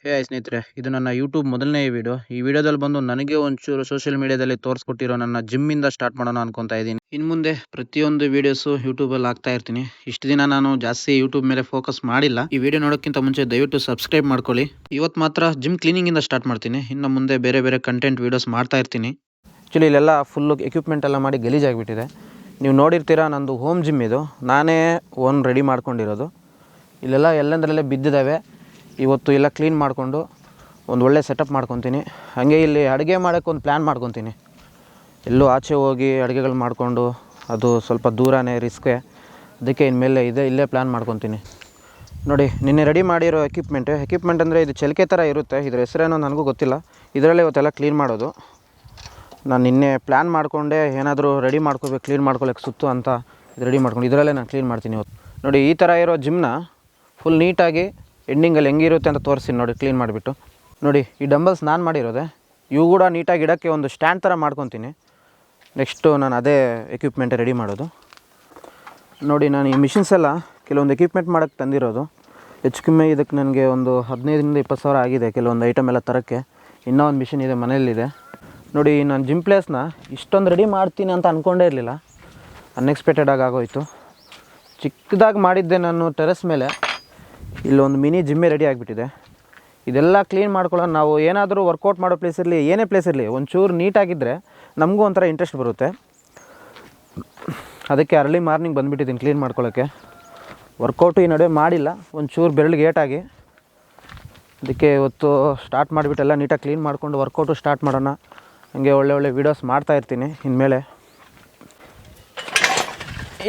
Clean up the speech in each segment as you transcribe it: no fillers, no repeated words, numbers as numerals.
ಸ್ನೇಹಿತರೆ, ಇದು ನನ್ನ ಯೂಟ್ಯೂಬ್ ಮೊದಲನೇ ವಿಡಿಯೋ. ಈ ವಿಡಿಯೋದಲ್ಲಿ ಬಂದು ನನಗೆ ಒಂಚೂರು ಸೋಷಿಯಲ್ ಮೀಡಿಯಾದಲ್ಲಿ ತೋರಿಸ್ಕೊಟ್ಟಿರೋ ನನ್ನ ಜಿಮ್ಮಿಂದ ಸ್ಟಾರ್ಟ್ ಮಾಡೋಣ ಅನ್ಕೊತಾ ಇದ್ದೀನಿ. ಇನ್ನು ಮುಂದೆ ಪ್ರತಿಯೊಂದು ವೀಡಿಯೋಸು ಯೂಟ್ಯೂಬಲ್ಲಿ ಹಾಕ್ತಾ ಇರ್ತೀನಿ. ಇಷ್ಟು ದಿನ ನಾನು ಜಾಸ್ತಿ ಯೂಟ್ಯೂಬ್ ಮೇಲೆ ಫೋಕಸ್ ಮಾಡಿಲ್ಲ. ಈ ವಿಡಿಯೋ ನೋಡೋಕ್ಕಿಂತ ಮುಂಚೆ ದಯವಿಟ್ಟು ಸಬ್ಸ್ಕ್ರೈಬ್ ಮಾಡ್ಕೊಳ್ಳಿ. ಇವತ್ತು ಮಾತ್ರ ಜಿಮ್ ಕ್ಲೀನಿಂಗಿಂದ ಸ್ಟಾರ್ಟ್ ಮಾಡ್ತೀನಿ. ಇನ್ನು ಮುಂದೆ ಬೇರೆ ಬೇರೆ ಕಂಟೆಂಟ್ ವೀಡಿಯೋಸ್ ಮಾಡ್ತಾ ಇರ್ತೀನಿ. ಆ್ಯಕ್ಚುಲಿ ಇಲ್ಲೆಲ್ಲ ಫುಲ್ಲು ಎಕ್ವಿಪ್ಮೆಂಟ್ ಎಲ್ಲ ಮಾಡಿ ಗಲೀಜಾಗಿಬಿಟ್ಟಿದೆ. ನೀವು ನೋಡಿರ್ತೀರಾ, ನಂದು ಹೋಮ್ ಜಿಮ್ ಇದು. ನಾನೇ ಓನ್ ರೆಡಿ ಮಾಡ್ಕೊಂಡಿರೋದು. ಇಲ್ಲೆಲ್ಲ ಎಲ್ಲಂದ್ರಲ್ಲೇ ಬಿದ್ದಿದ್ದಾವೆ. ಇವತ್ತು ಎಲ್ಲ ಕ್ಲೀನ್ ಮಾಡಿಕೊಂಡು ಒಂದು ಒಳ್ಳೆ ಸೆಟಪ್ ಮಾಡ್ಕೊತೀನಿ. ಹಾಗೆ ಇಲ್ಲಿ ಅಡುಗೆ ಮಾಡೋಕ್ಕೆ ಒಂದು ಪ್ಲ್ಯಾನ್ ಮಾಡ್ಕೊತೀನಿ. ಎಲ್ಲೂ ಆಚೆ ಹೋಗಿ ಅಡುಗೆಗಳು ಮಾಡಿಕೊಂಡು ಅದು ಸ್ವಲ್ಪ ದೂರನೇ ರಿಸ್ಕೇ. ಅದಕ್ಕೆ ಇನ್ಮೇಲೆ ಇಲ್ಲೇ ಪ್ಲ್ಯಾನ್ ಮಾಡ್ಕೊತೀನಿ. ನೋಡಿ, ನಿನ್ನೆ ರೆಡಿ ಮಾಡಿರೋ ಎಕ್ವಿಪ್ಮೆಂಟ್ ಅಂದರೆ ಇದು ಚಲಿಕೆ ಥರ ಇರುತ್ತೆ. ಇದ್ರ ಹೆಸರೇನೋ ನನಗೂ ಗೊತ್ತಿಲ್ಲ. ಇದರಲ್ಲೇ ಇವತ್ತೆಲ್ಲ ಕ್ಲೀನ್ ಮಾಡೋದು. ನಾನು ನಿನ್ನೆ ಪ್ಲ್ಯಾನ್ ಮಾಡಿಕೊಂಡೆ, ಏನಾದರೂ ರೆಡಿ ಮಾಡ್ಕೋಬೇಕು, ಕ್ಲೀನ್ ಮಾಡ್ಕೊಳ್ಳೋಕ್ಕೆ ಸುತ್ತು ಅಂತ ಇದು ರೆಡಿ ಮಾಡ್ಕೊಂಡು ಇದರಲ್ಲೇ ನಾನು ಕ್ಲೀನ್ ಮಾಡ್ತೀನಿ ಇವತ್ತು. ನೋಡಿ, ಈ ಥರ ಇರೋ ಜಿಮ್ನ ಫುಲ್ ನೀಟಾಗಿ ಎಂಡಿಂಗಲ್ಲಿ ಹೆಂಗಿರುತ್ತೆ ಅಂತ ತೋರಿಸ್ತೀನಿ ನೋಡಿ, ಕ್ಲೀನ್ ಮಾಡಿಬಿಟ್ಟು. ನೋಡಿ, ಈ ಡಂಬಲ್ಸ್ ನಾನು ಮಾಡಿರೋದೆ. ಇವು ಕೂಡ ನೀಟಾಗಿ ಇಡೋಕ್ಕೆ ಒಂದು ಸ್ಟ್ಯಾಂಡ್ ಥರ ಮಾಡ್ಕೊತೀನಿ. ನೆಕ್ಸ್ಟು ನಾನು ಅದೇ ಎಕ್ವಿಪ್ಮೆಂಟ್ ರೆಡಿ ಮಾಡೋದು. ನೋಡಿ, ನಾನು ಈ ಮಿಷಿನ್ಸ್ ಎಲ್ಲ ಕೆಲವೊಂದು ಎಕ್ವಿಪ್ಮೆಂಟ್ ಮಾಡೋಕ್ಕೆ ತಂದಿರೋದು. ಹೆಚ್ಚು ಕಮ್ಮಿ ಇದಕ್ಕೆ ನನಗೆ ಒಂದು 15,000-20,000 ಸಾವಿರ ಆಗಿದೆ ಕೆಲವೊಂದು ಐಟಮ್ ಎಲ್ಲ ತರೋಕ್ಕೆ. ಇನ್ನೂ ಒಂದು ಮಿಷಿನ್ ಇದೆ ಮನೆಯಲ್ಲಿದೆ. ನೋಡಿ, ನಾನು ಜಿಮ್ ಪ್ಲೇಸ್ನ ಇಷ್ಟೊಂದು ರೆಡಿ ಮಾಡ್ತೀನಿ ಅಂತ ಅಂದ್ಕೊಂಡೇ ಇರಲಿಲ್ಲ. ಅನ್ಎಕ್ಸ್ಪೆಕ್ಟೆಡಾಗಿ ಆಗೋಯಿತು. ಚಿಕ್ಕದಾಗಿ ಮಾಡಿದ್ದೆ ನಾನು ಟೆರೆಸ್ ಮೇಲೆ. ಇಲ್ಲೊಂದು ಮಿನಿ ಜಿಮ್ಮೇ ರೆಡಿ ಆಗಿಬಿಟ್ಟಿದೆ. ಇದೆಲ್ಲ ಕ್ಲೀನ್ ಮಾಡ್ಕೊಳ್ಳೋ, ನಾವು ಏನಾದರೂ ವರ್ಕೌಟ್ ಮಾಡೋ ಪ್ಲೇಸಿರಲಿ, ಏನೇ ಪ್ಲೇಸ್ ಇರಲಿ, ಒಂಚೂರು ನೀಟಾಗಿದ್ದರೆ ನಮಗೂ ಒಂಥರ ಇಂಟ್ರೆಸ್ಟ್ ಬರುತ್ತೆ. ಅದಕ್ಕೆ ಅರ್ಲಿ ಮಾರ್ನಿಂಗ್ ಬಂದುಬಿಟ್ಟಿದ್ದೀನಿ ಕ್ಲೀನ್ ಮಾಡ್ಕೊಳ್ಳೋಕ್ಕೆ. ವರ್ಕೌಟು ಈ ನಡುವೆ ಮಾಡಿಲ್ಲ, ಒಂಚೂರು ಬೆರಳಿಗೆ ಏಟಾಗಿ. ಅದಕ್ಕೆ ಇವತ್ತು ಸ್ಟಾರ್ಟ್ ಮಾಡಿಬಿಟ್ಟೆಲ್ಲ ನೀಟಾಗಿ ಕ್ಲೀನ್ ಮಾಡಿಕೊಂಡು ವರ್ಕೌಟು ಸ್ಟಾರ್ಟ್ ಮಾಡೋಣ. ಹಾಗೆ ಒಳ್ಳೆ ವೀಡಿಯೋಸ್ ಮಾಡ್ತಾಯಿರ್ತೀನಿ ಇನ್ಮೇಲೆ.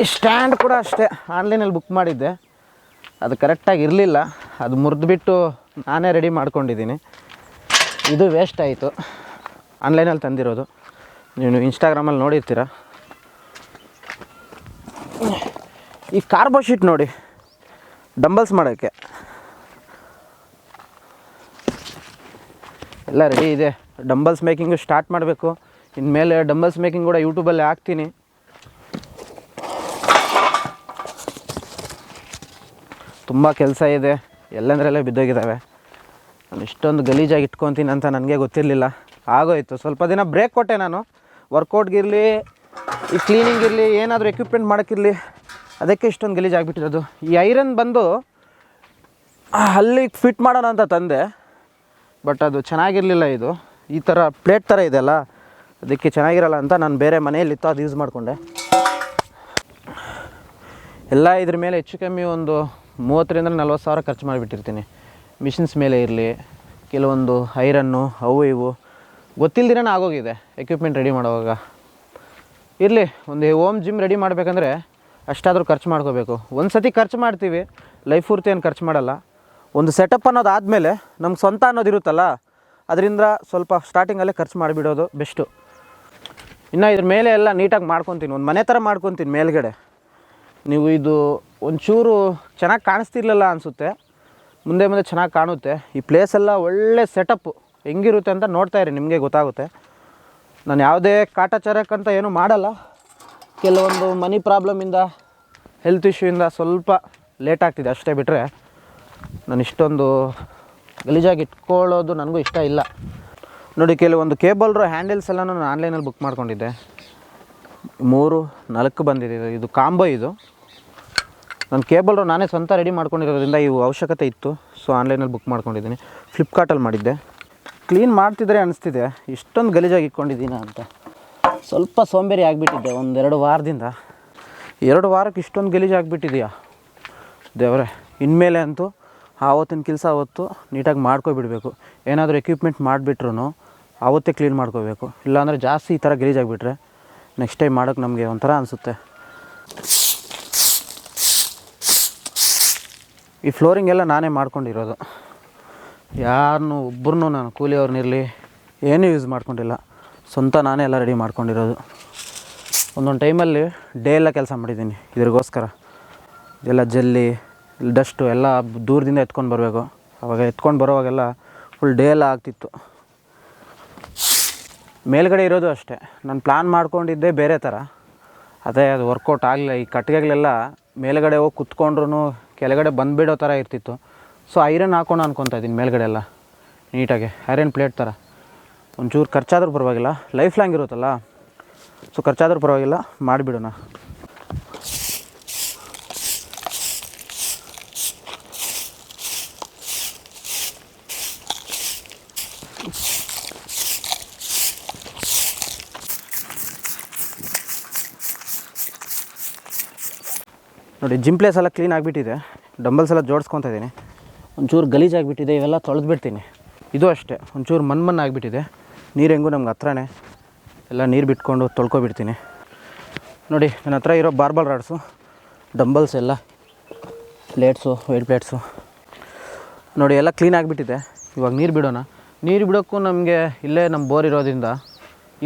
ಈ ಸ್ಟ್ಯಾಂಡ್ ಕೂಡ ಅಷ್ಟೇ, ಆನ್ಲೈನಲ್ಲಿ ಬುಕ್ ಮಾಡಿದ್ದೆ. ಅದು ಕರೆಕ್ಟಾಗಿ ಇರಲಿಲ್ಲ. ಅದು ಮುರಿದ್ಬಿಟ್ಟು ನಾನೇ ರೆಡಿ ಮಾಡ್ಕೊಂಡಿದ್ದೀನಿ. ಇದು ವೇಸ್ಟ್ ಆಯಿತು. ಆನ್ಲೈನಲ್ಲಿ ತಂದಿರೋದು, ನೀವು ಇನ್ಸ್ಟಾಗ್ರಾಮಲ್ಲಿ ನೋಡಿರ್ತೀರ. ಈ ಕಾರ್ಬೋ ಶೀಟ್ ನೋಡಿ, ಡಂಬಲ್ಸ್ ಮಾಡೋಕ್ಕೆ ಎಲ್ಲ ರೆಡಿ ಇದೆ. ಡಂಬಲ್ಸ್ ಮೇಕಿಂಗು ಸ್ಟಾರ್ಟ್ ಮಾಡಬೇಕು. ಇನ್ಮೇಲೆ ಡಂಬಲ್ಸ್ ಮೇಕಿಂಗ್ ಕೂಡ ಯೂಟ್ಯೂಬಲ್ಲಿ ಹಾಕ್ತೀನಿ. ತುಂಬ ಕೆಲಸ ಇದೆ, ಎಲ್ಲಂದ್ರಲ್ಲೇ ಬಿದ್ದೋಗಿದ್ದಾವೆ. ನಾನು ಇಷ್ಟೊಂದು ಗಲೀಜಾಗಿ ಇಟ್ಕೊತೀನಿ ಅಂತ ನನಗೆ ಗೊತ್ತಿರಲಿಲ್ಲ. ಆಗೋಯಿತು. ಸ್ವಲ್ಪ ದಿನ ಬ್ರೇಕ್ ಕೊಟ್ಟೆ ನಾನು. ವರ್ಕೌಟ್ಗಿರಲಿ, ಈ ಕ್ಲೀನಿಂಗ್ ಇರಲಿ, ಏನಾದರೂ ಎಕ್ವಿಪ್ಮೆಂಟ್ ಮಾಡೋಕ್ಕಿರಲಿ, ಅದಕ್ಕೆ ಇಷ್ಟೊಂದು ಗಲೀಜಾಗಿಬಿಟ್ಟಿರೋದು. ಈ ಐರನ್ ಬಂದು ಅಲ್ಲಿಗೆ ಫಿಟ್ ಮಾಡೋಣ ಅಂತ ತಂದೆ, ಬಟ್ ಅದು ಚೆನ್ನಾಗಿರಲಿಲ್ಲ. ಇದು ಈ ಥರ ಪ್ಲೇಟ್ ಥರ ಇದೆಯಲ್ಲ, ಅದಕ್ಕೆ ಚೆನ್ನಾಗಿರಲ್ಲ ಅಂತ ನಾನು ಬೇರೆ ಮನೆಯಲ್ಲಿತ್ತು, ಅದು ಯೂಸ್ ಮಾಡಿಕೊಂಡೆ. ಎಲ್ಲ ಇದ್ರ ಮೇಲೆ ಹೆಚ್ಚು ಕಮ್ಮಿ ಒಂದು 30,000-40,000 ಸಾವಿರ ಖರ್ಚು ಮಾಡಿಬಿಟ್ಟಿರ್ತೀನಿ. ಮಿಷಿನ್ಸ್ ಮೇಲೆ ಇರಲಿ, ಕೆಲವೊಂದು ಐರನ್ನು, ಅವು ಇವು ಗೊತ್ತಿಲ್ದಿರೇ ಆಗೋಗಿದೆ ಎಕ್ವಿಪ್ಮೆಂಟ್ ರೆಡಿ ಮಾಡುವಾಗ. ಇರಲಿ, ಒಂದು ಹೋಮ್ ಜಿಮ್ ರೆಡಿ ಮಾಡಬೇಕಂದ್ರೆ ಅಷ್ಟಾದರೂ ಖರ್ಚು ಮಾಡ್ಕೋಬೇಕು. ಒಂದು ಸತಿ ಖರ್ಚು ಮಾಡ್ತೀವಿ, ಲೈಫ್ ಪೂರ್ತಿ ಏನು ಖರ್ಚು ಮಾಡಲ್ಲ. ಒಂದು ಸೆಟಪ್ ಅನ್ನೋದು ಆದಮೇಲೆ ನಮ್ಗೆ ಸ್ವಂತ ಅನ್ನೋದು ಇರುತ್ತಲ್ಲ, ಅದರಿಂದ ಸ್ವಲ್ಪ ಸ್ಟಾರ್ಟಿಂಗಲ್ಲೇ ಖರ್ಚು ಮಾಡಿಬಿಡೋದು ಬೆಸ್ಟು. ಇನ್ನು ಇದ್ರ ಮೇಲೆ ಎಲ್ಲ ನೀಟಾಗಿ ಮಾಡ್ಕೊತೀನಿ, ಒಂದು ಮನೆ ಥರ ಮಾಡ್ಕೊತೀನಿ ಮೇಲ್ಗಡೆ. ನೀವು ಇದು ಒಂಚೂರು ಚೆನ್ನಾಗಿ ಕಾಣಿಸ್ತಿರ್ಲಿಲ್ಲ ಅನಿಸುತ್ತೆ, ಮುಂದೆ ಚೆನ್ನಾಗಿ ಕಾಣುತ್ತೆ. ಈ ಪ್ಲೇಸೆಲ್ಲ ಒಳ್ಳೆ ಸೆಟಪ್ಪು ಹೆಂಗಿರುತ್ತೆ ಅಂತ ನೋಡ್ತಾ ಇರಿ, ನಿಮಗೆ ಗೊತ್ತಾಗುತ್ತೆ. ನಾನು ಯಾವುದೇ ಕಾಟಾಚಾರಕ್ಕಂತ ಏನೂ ಮಾಡಲ್ಲ. ಕೆಲವೊಂದು ಮನಿ ಪ್ರಾಬ್ಲಮಿಂದ, ಹೆಲ್ತ್ ಇಶ್ಯೂಯಿಂದ ಸ್ವಲ್ಪ ಲೇಟ್ ಆಗ್ತಿದೆ ಅಷ್ಟೇ. ಬಿಟ್ಟರೆ ನಾನು ಇಷ್ಟೊಂದು ಗಲೀಜಾಗಿ ಇಟ್ಕೊಳ್ಳೋದು ನನಗೂ ಇಷ್ಟ ಇಲ್ಲ. ನೋಡಿ, ಕೆಲವೊಂದು ಕೇಬಲ್ರು ಹ್ಯಾಂಡಲ್ಸ್ ಎಲ್ಲ ನಾನು ಆನ್ಲೈನಲ್ಲಿ ಬುಕ್ ಮಾಡ್ಕೊಂಡಿದ್ದೆ. 3-4 ಬಂದಿದೆ. ಇದು ಕಾಂಬೋ. ಇದು ನಾನು ಕೇಬಲ್ರು ನಾನೇ ಸ್ವಂತ ರೆಡಿ ಮಾಡ್ಕೊಂಡಿರೋದ್ರಿಂದ ಇವು ಅವಶ್ಯಕತೆ ಇತ್ತು. ಸೊ ಆನ್ಲೈನಲ್ಲಿ ಬುಕ್ ಮಾಡ್ಕೊಂಡಿದ್ದೀನಿ. ಫ್ಲಿಪ್ಕಾರ್ಟಲ್ಲಿ ಮಾಡಿದ್ದೆ. ಕ್ಲೀನ್ ಮಾಡ್ತಿದ್ರೆ ಅನಿಸ್ತಿದೆ ಇಷ್ಟೊಂದು ಗಲೀಜಾಗಿ ಇಟ್ಕೊಂಡಿದ್ದೀನ ಅಂತ. ಸ್ವಲ್ಪ ಸೋಂಬೇರಿ ಆಗಿಬಿಟ್ಟಿದ್ದೆ 1-2 ವಾರದಿಂದ. 2 ವಾರಕ್ಕೆ ಇಷ್ಟೊಂದು ಗಲೀಜಾಗಿಬಿಟ್ಟಿದೆಯಾ ದೇವರೇ. ಇನ್ಮೇಲೆ ಅಂತೂ ಆವತ್ತಿನ ಕೆಲಸ ಆವತ್ತು ನೀಟಾಗಿ ಮಾಡ್ಕೊಬಿಡಬೇಕು. ಏನಾದರೂ ಎಕ್ವಿಪ್ಮೆಂಟ್ ಮಾಡಿಬಿಟ್ರು ಆವತ್ತೇ ಕ್ಲೀನ್ ಮಾಡ್ಕೋಬೇಕು. ಇಲ್ಲಾಂದರೆ ಜಾಸ್ತಿ ಈ ಥರ ಗಲೀಜಾಗಿಬಿಟ್ರೆ ನೆಕ್ಸ್ಟ್ ಟೈಮ್ ಮಾಡೋಕ್ಕೆ ನಮಗೆ ಒಂಥರ ಅನಿಸುತ್ತೆ. ಈ ಫ್ಲೋರಿಂಗ್ ಎಲ್ಲ ನಾನೇ ಮಾಡ್ಕೊಂಡಿರೋದು. ಯಾರನ್ನೂ ಒಬ್ಬರನ್ನೂ ನಾನು ಕೂಲಿಯವ್ರನ್ನಿರಲಿ ಏನೂ ಯೂಸ್ ಮಾಡ್ಕೊಂಡಿಲ್ಲ. ಸ್ವಂತ ನಾನೇ ಎಲ್ಲ ರೆಡಿ ಮಾಡ್ಕೊಂಡಿರೋದು. ಒಂದೊಂದು ಟೈಮಲ್ಲಿ ಡೇ ಎಲ್ಲ ಕೆಲಸ ಮಾಡಿದ್ದೀನಿ ಇದ್ರಿಗೋಸ್ಕರ. ಎಲ್ಲ ಜಲ್ಲಿ, ಡಸ್ಟು ಎಲ್ಲ ದೂರದಿಂದ ಎತ್ಕೊಂಡು ಬರಬೇಕು. ಆವಾಗ ಎತ್ಕೊಂಡು ಬರೋವಾಗೆಲ್ಲ ಫುಲ್ ಡೇ ಎಲ್ಲ ಆಗ್ತಿತ್ತು. ಮೇಲ್ಗಡೆ ಇರೋದು ಅಷ್ಟೇ, ನಾನು ಪ್ಲ್ಯಾನ್ ಮಾಡ್ಕೊಂಡಿದ್ದೆ ಬೇರೆ ಥರ. ಅದೇ ಅದು ವರ್ಕೌಟ್ ಆಗಲಿಲ್ಲ. ಈ ಕಟ್ಟಿಗೆಗಳೆಲ್ಲ ಮೇಲ್ಗಡೆ ಹೋಗಿ ಕುತ್ಕೊಂಡ್ರೂ ಕೆಳಗಡೆ ಬಂದುಬಿಡೋ ಥರ ಇರ್ತಿತ್ತು. ಸೊ ಐರನ್ ಹಾಕೋಣ ಅನ್ಕೊತಾ ಇದ್ದೀನಿ ಮೇಲ್ಗಡೆ ಎಲ್ಲ. ನೀಟಾಗಿ ಐರನ್ ಪ್ಲೇಟ್ ಥರ. ಒಂಚೂರು ಖರ್ಚಾದರೂ ಪರವಾಗಿಲ್ಲ, ಲೈಫ್ ಲಾಂಗ್ ಇರುತ್ತಲ್ಲ, ಸೊ ಖರ್ಚಾದರೂ ಪರವಾಗಿಲ್ಲ, ಮಾಡಿಬಿಡೋಣ. ನೋಡಿ ಜಿಮ್ ಪ್ಲೇಸ್ ಎಲ್ಲ ಕ್ಲೀನ್ ಆಗಿಬಿಟ್ಟಿದೆ, ಡಂಬಲ್ಸ್ ಎಲ್ಲ ಜೋಡಿಸ್ಕೊತಾ ಇದ್ದೀನಿ. ಒಂಚೂರು ಗಲೀಜಾಗಿಬಿಟ್ಟಿದೆ, ಇವೆಲ್ಲ ತೊಳೆದ್ಬಿಡ್ತೀನಿ. ಇದು ಅಷ್ಟೇ, ಒಂಚೂರು ಮಣ್ಣು ಆಗಿಬಿಟ್ಟಿದೆ. ನೀರು ಹೆಂಗೂ ನಮ್ಗೆ ಹತ್ರನೇ, ಎಲ್ಲ ನೀರು ಬಿಟ್ಕೊಂಡು ತೊಳ್ಕೊಬಿಡ್ತೀನಿ. ನೋಡಿ ನನ್ನ ಹತ್ರ ಇರೋ ಬಾರ್ಬಲ್ ರಾಡ್ಸು, ಡಂಬಲ್ಸ್ ಎಲ್ಲ, ಪ್ಲೇಟ್ಸು, ವೆಯ್ಟ್ ಪ್ಲೇಟ್ಸು ನೋಡಿ ಎಲ್ಲ ಕ್ಲೀನ್ ಆಗಿಬಿಟ್ಟಿದೆ. ಇವಾಗ ನೀರು ಬಿಡೋಣ. ನೀರು ಬಿಡೋಕ್ಕೂ ನಮಗೆ ಇಲ್ಲೇ ನಮ್ಮ ಬೋರ್ ಇರೋದ್ರಿಂದ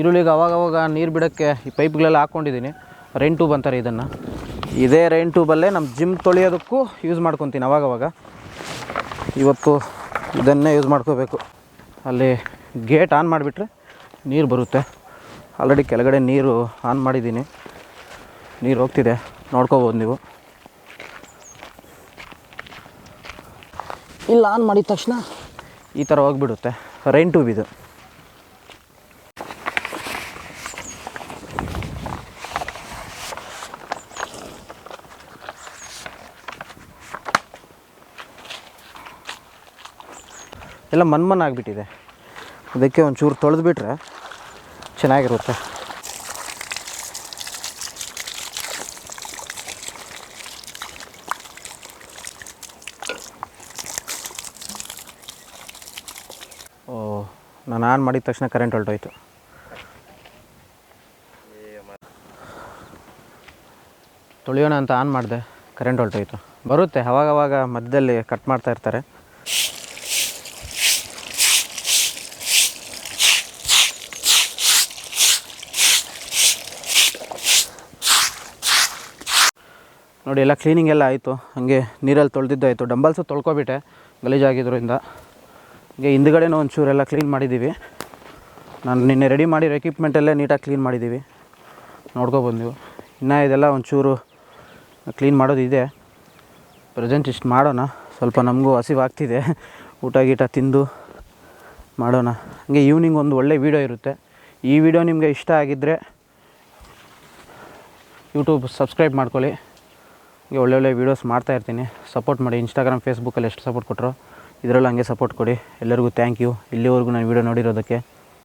ಈರುಳ್ಳಿಗೆ ಅವಾಗವಾಗ ನೀರು ಬಿಡೋಕ್ಕೆ ಈ ಪೈಪ್ಗಳೆಲ್ಲ ಹಾಕ್ಕೊಂಡಿದ್ದೀನಿ. ರೈನ್ ಟ್ಯೂಬ್ ಅಂತಾರೆ ಇದನ್ನು. ಇದೇ ರೈನ್ ಟ್ಯೂಬಲ್ಲೇ ನಮ್ಮ ಜಿಮ್ ತೊಳೆಯೋದಕ್ಕೂ ಯೂಸ್ ಮಾಡ್ಕೊತೀನಿ ಅವಾಗವಾಗ. ಇವತ್ತು ಇದನ್ನೇ ಯೂಸ್ ಮಾಡ್ಕೋಬೇಕು. ಅಲ್ಲಿ ಗೇಟ್ ಆನ್ ಮಾಡಿಬಿಟ್ರೆ ನೀರು ಬರುತ್ತೆ. ಆಲ್ರೆಡಿ ಕೆಳಗಡೆ ನೀರು ಆನ್ ಮಾಡಿದ್ದೀನಿ, ನೀರು ಹೋಗ್ತಿದೆ, ನೋಡ್ಕೋಬೋದು ನೀವು. ಇಲ್ಲ ಆನ್ ಮಾಡಿದ ತಕ್ಷಣ ಈ ಥರ ಹೋಗಿಬಿಡುತ್ತೆ. ರೈನ್ ಟ್ಯೂಬ್ ಇದು. ಎಲ್ಲ ಮಣ್ಣು ಆಗಿಬಿಟ್ಟಿದೆ, ಅದಕ್ಕೆ ಒಂಚೂರು ತೊಳೆದ್ಬಿಟ್ರೆ ಚೆನ್ನಾಗಿರುತ್ತೆ. ನಾನು ಆನ್ ಮಾಡಿದ ತಕ್ಷಣ ಕರೆಂಟ್ ಹೊರಟೋಯ್ತು. ತೊಳೆಯೋಣ ಅಂತ ಆನ್ ಮಾಡಿದೆ, ಕರೆಂಟ್ ಹೊರಟೋಯ್ತು. ಬರುತ್ತೆ ಅವಾಗವಾಗ ಮಧ್ಯದಲ್ಲಿ ಕಟ್ ಮಾಡ್ತಾ ಇರ್ತಾರೆ. ನೋಡಿ ಎಲ್ಲ ಕ್ಲೀನಿಂಗ್ ಎಲ್ಲ ಆಯಿತು. ಹಾಗೆ ನೀರಲ್ಲಿ ತೊಳೆದಿದ್ದಾಯಿತು. ಡಂಬಲ್ಸು ತೊಳ್ಕೊಬಿಟ್ಟೆ ಗಲೀಜಾಗಿದ್ದರಿಂದ. ಹೀಗೆ ಹಿಂದ್ಗಡೆನೂ ಒಂಚೂರೆಲ್ಲ ಕ್ಲೀನ್ ಮಾಡಿದ್ದೀವಿ. ನಾನು ನಿನ್ನೆ ರೆಡಿ ಮಾಡಿರೋ ಎಕ್ವಿಪ್ಮೆಂಟಲ್ಲೇ ನೀಟಾಗಿ ಕ್ಲೀನ್ ಮಾಡಿದ್ದೀವಿ, ನೋಡ್ಕೊಬೋದು ನೀವು. ಇನ್ನು ಇದೆಲ್ಲ ಒಂಚೂರು ಕ್ಲೀನ್ ಮಾಡೋದಿದೆ. ಪ್ರೆಸೆಂಟ್ ಇಷ್ಟು ಮಾಡೋಣ. ಸ್ವಲ್ಪ ನಮಗೂ ಹಸಿವಾಗ್ತಿದೆ, ಊಟ ಗೀಟ ತಿಂದು ಮಾಡೋಣ. ಹಾಗೆ ಈವ್ನಿಂಗ್ ಒಂದು ಒಳ್ಳೆ ವೀಡಿಯೋ ಇರುತ್ತೆ. ಈ ವಿಡಿಯೋ ನಿಮಗೆ ಇಷ್ಟ ಆಗಿದ್ದರೆ ಯೂಟ್ಯೂಬ್ ಸಬ್ಸ್ಕ್ರೈಬ್ ಮಾಡ್ಕೊಳ್ಳಿ. ಹೀಗೆ ಒಳ್ಳೊಳ್ಳೆ ವೀಡಿಯೋಸ್ ಮಾಡ್ತಾಯಿರ್ತೀನಿ. ಸಪೋರ್ಟ್ ಮಾಡಿ. ಇನ್ಸ್ಟಾಗ್ರಾಮ್, ಫೇಸ್ಬುಕ್ಕಲ್ಲಿ ಎಷ್ಟು ಸಪೋರ್ಟ್ ಕೊಟ್ಟರೋ ಇದರಲ್ಲೂ ಹಂಗೆ ಸಪೋರ್ಟ್ ಕೊಡಿ. ಎಲ್ಲರಿಗೂ ಥ್ಯಾಂಕ್ ಯು ಇಲ್ಲಿವರೆಗೂ ನಾನು ವೀಡಿಯೋ ನೋಡಿರೋದಕ್ಕೆ.